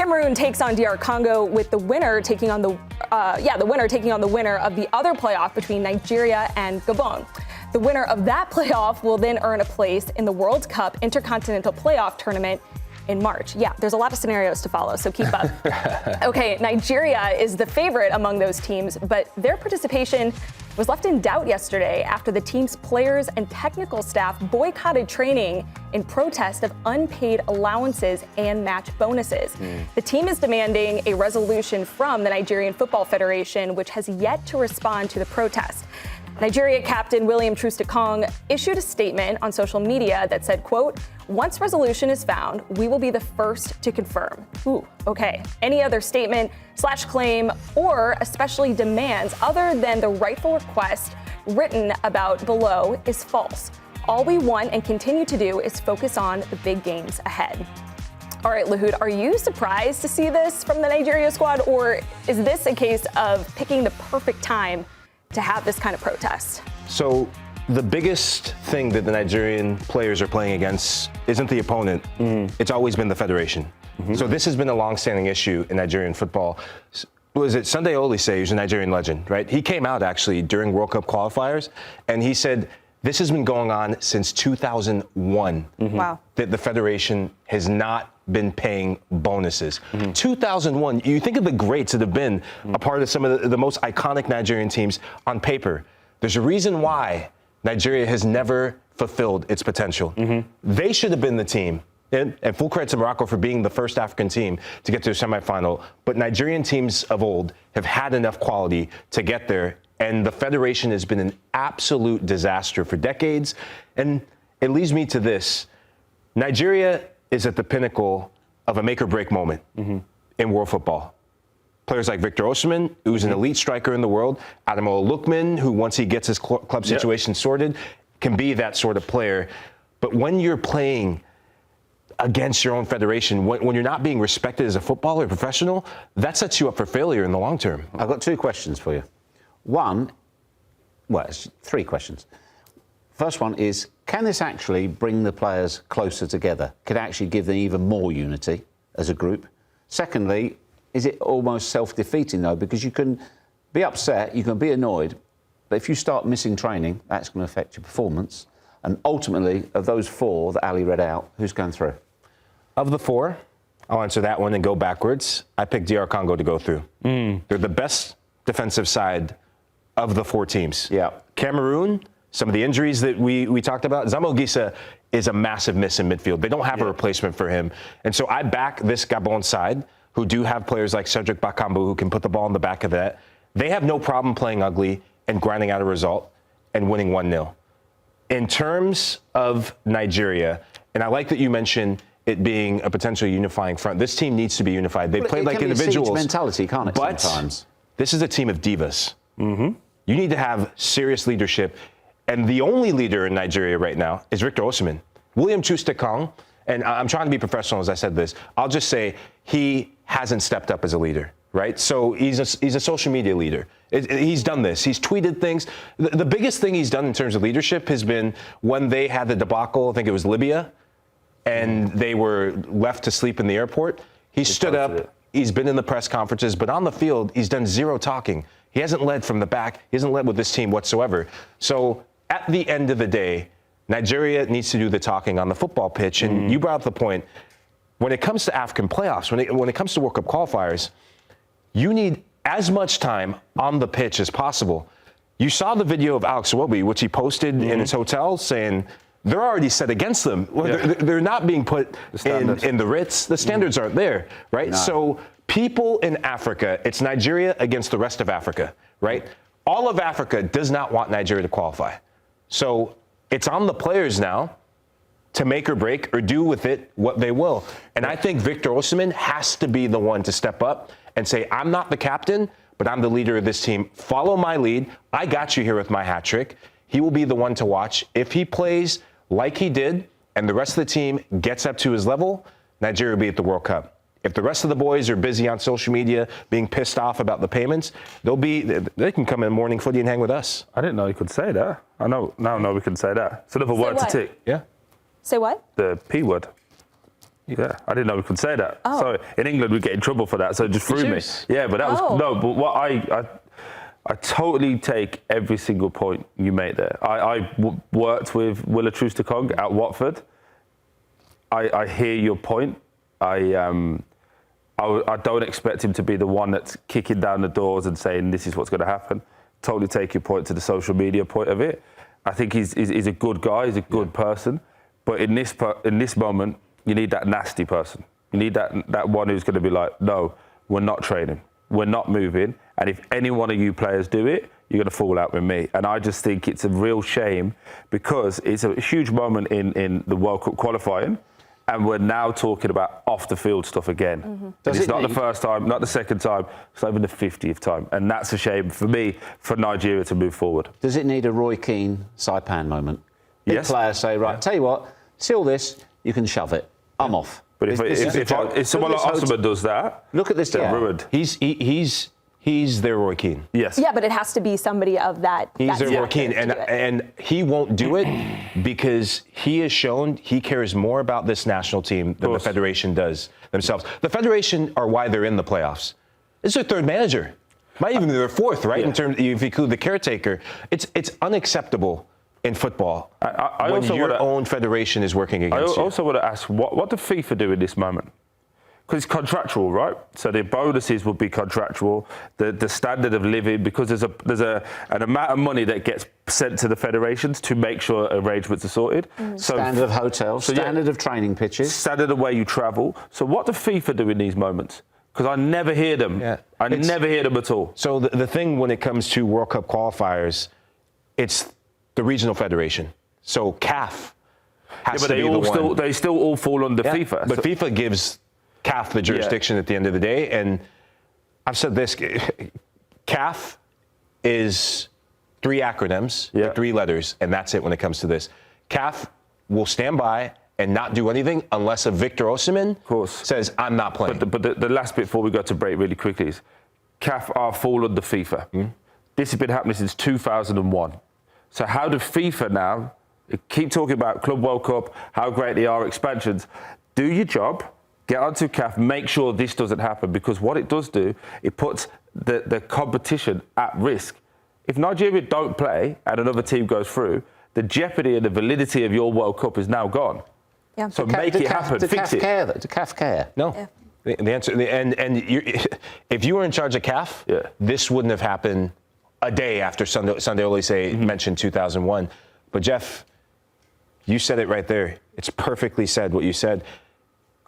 Cameroon takes on DR Congo, with the winner taking on the winner of the other playoff between Nigeria and Gabon. The winner of that playoff will then earn a place in the World Cup Intercontinental Playoff Tournament in March. Yeah, there's a lot of scenarios to follow, so keep up. Okay, Nigeria is the favorite among those teams, but their participation was left in doubt yesterday after the team's players and technical staff boycotted training in protest of unpaid allowances and match bonuses. The team is demanding a resolution from the Nigerian Football Federation, which has yet to respond to the protest. Nigeria captain William Troost-Ekong issued a statement on social media that said, quote, "Once resolution is found, we will be the first to confirm." Ooh, okay. Any other statement / claim or especially demands other than the rightful request written about below is false. All we want and continue to do is focus on the big games ahead. All right, Lahoud, are you surprised to see this from the Nigeria squad, or is this a case of picking the perfect time to have this kind of protest? So the biggest thing that the Nigerian players are playing against isn't the opponent. It's always been the federation. So this has been a long-standing issue in Nigerian football. Was it Sunday Olise, who's a Nigerian legend, right? He came out actually during World Cup qualifiers, and he said this has been going on since 2001. Wow. That the federation has not been paying bonuses. 2001, you think of the greats that have been a part of some of the most iconic Nigerian teams on paper. There's a reason why Nigeria has never fulfilled its potential. They should have been the team, and full credit to Morocco for being the first African team to get to a semifinal, but Nigerian teams of old have had enough quality to get there, and the federation has been an absolute disaster for decades. And it leads me to this. Nigeria is at the pinnacle of a make-or-break moment in world football. Players like Victor Osimhen, who's an elite striker in the world, Ademola Lookman, who once he gets his club situation sorted, can be that sort of player. But when you're playing against your own federation, when you're not being respected as a footballer, a professional, that sets you up for failure in the long term. I've got two questions for you. One, well, it's three questions. First one is, can this actually bring the players closer together? Could it actually give them even more unity as a group? Secondly, is it almost self-defeating, though? Because you can be upset, you can be annoyed, but if you start missing training, that's going to affect your performance. And ultimately, of those four that Ali read out, who's going through? Of the four, I'll answer that one and go backwards. I picked DR Congo to go through. They're the best defensive side of the four teams. Yeah. Cameroon, some of the injuries that we talked about, Zamo Gisa is a massive miss in midfield. They don't have a replacement for him. And so I back this Gabon side, who do have players like Cedric Bakambu who can put the ball in the back of that. They have no problem playing ugly and grinding out a result and winning 1-0. In terms of Nigeria, and I like that you mentioned it being a potential unifying front. This team needs to be unified. They play like individuals. It can be a siege mentality, can't it, but sometimes? This is a team of divas. You need to have serious leadership. And the only leader in Nigeria right now is Victor Osimhen. William Troost-Ekong, and I'm trying to be professional as I said this, I'll just say he hasn't stepped up as a leader, right? So he's a social media leader. He's done this. He's tweeted things. The biggest thing he's done in terms of leadership has been when they had the debacle, I think it was Libya, and they were left to sleep in the airport. He stood up. He's been in the press conferences, but on the field, he's done zero talking. He hasn't led from the back. He hasn't led with this team whatsoever. So at the end of the day, Nigeria needs to do the talking on the football pitch. And you brought up the point, when it comes to African playoffs, when it comes to World Cup qualifiers, you need as much time on the pitch as possible. You saw the video of Alex Iwobi, which he posted in his hotel, saying they're already set against them. They're not being put in the Ritz. The standards aren't there, right? No. So people in Africa, it's Nigeria against the rest of Africa, right? All of Africa does not want Nigeria to qualify. So it's on the players now to make or break or do with it what they will. And I think Victor Osimhen has to be the one to step up and say, I'm not the captain, but I'm the leader of this team. Follow my lead. I got you here with my hat trick. He will be the one to watch. If he plays like he did and the rest of the team gets up to his level, Nigeria will be at the World Cup. If the rest of the boys are busy on social media being pissed off about the payments, they can come in morning footy and hang with us. I didn't know you could say that. I know now we can say that. It's another word to tick. Yeah. Say what? The P word. Yeah, I didn't know we could say that. Oh. So in England, we get in trouble for that. So it just threw me. Yeah, but that was But what I totally take every single point you made there. I worked with Troost-Ekong at Watford. I hear your point. I don't expect him to be the one that's kicking down the doors and saying this is what's going to happen. Totally take your point to the social media point of it. I think he's a good guy. He's a good person. But in this moment, you need that nasty person. You need that one who's going to be like, no, we're not training. We're not moving. And if any one of you players do it, you're going to fall out with me. And I just think it's a real shame because it's a huge moment in the World Cup qualifying. And we're now talking about off-the-field stuff again. Mm-hmm. It's not the first time, not the second time, it's not even the 50th time. And that's a shame for me, for Nigeria to move forward. Does it need a Roy Keane Saipan moment? Big Yes. players say, right, tell you what, see all this, you can shove it. I'm off. But if someone like Osimhen does that, look at this, they're ruined. He's their Roy Keane. Yes. Yeah, but it has to be somebody of that. He's their Roy Keane, and he won't do it because he has shown he cares more about this national team than the Federation does themselves. The Federation are why they're in the playoffs. It's their third manager, might even be their fourth, right? Yeah. In terms, if you include the caretaker, it's unacceptable in football when your own federation is working against you. I also want to ask, what do FIFA do in this moment? Because it's contractual, right? So the bonuses would be contractual. The standard of living, because there's an amount of money that gets sent to the federations to make sure arrangements are sorted. So standard of hotels, standard of training pitches, standard of where you travel. So what do FIFA do in these moments? Because I never hear them. Yeah. I never hear them at all. So the thing when it comes to World Cup qualifiers, it's the regional federation. So CAF has to be the one. They still all fall under FIFA. But FIFA gives CAF the jurisdiction at the end of the day. And I've said this, CAF is 3 acronyms, 3 letters, and that's it when it comes to this. CAF will stand by and not do anything unless a Victor Osimhen says, I'm not playing. But the last bit before we go to break really quickly is CAF are fall under FIFA. Mm. This has been happening since 2001. So how do FIFA now keep talking about Club World Cup, how great they are, expansions? Do your job. Get onto CAF, make sure this doesn't happen, because what it does do, it puts the competition at risk. If Nigeria don't play and another team goes through, the jeopardy and the validity of your World Cup is now gone. Yeah. So make it happen, fix it. Do CAF care? No. Yeah. The answer, and if you were in charge of CAF, this wouldn't have happened a day after Sunday Olise mentioned 2001. But Geoff, you said it right there. It's perfectly said what you said.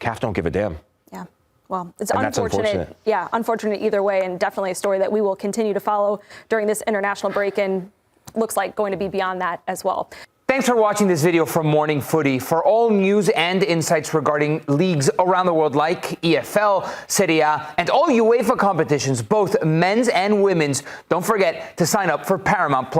CAF don't give a damn. Yeah. Well, it's unfortunate. Yeah, unfortunate either way, and definitely a story that we will continue to follow during this international break, and looks like going to be beyond that as well. Thanks for watching this video from Morning Footy. For all news and insights regarding leagues around the world like EFL, Serie A, and all UEFA competitions, both men's and women's, don't forget to sign up for Paramount+.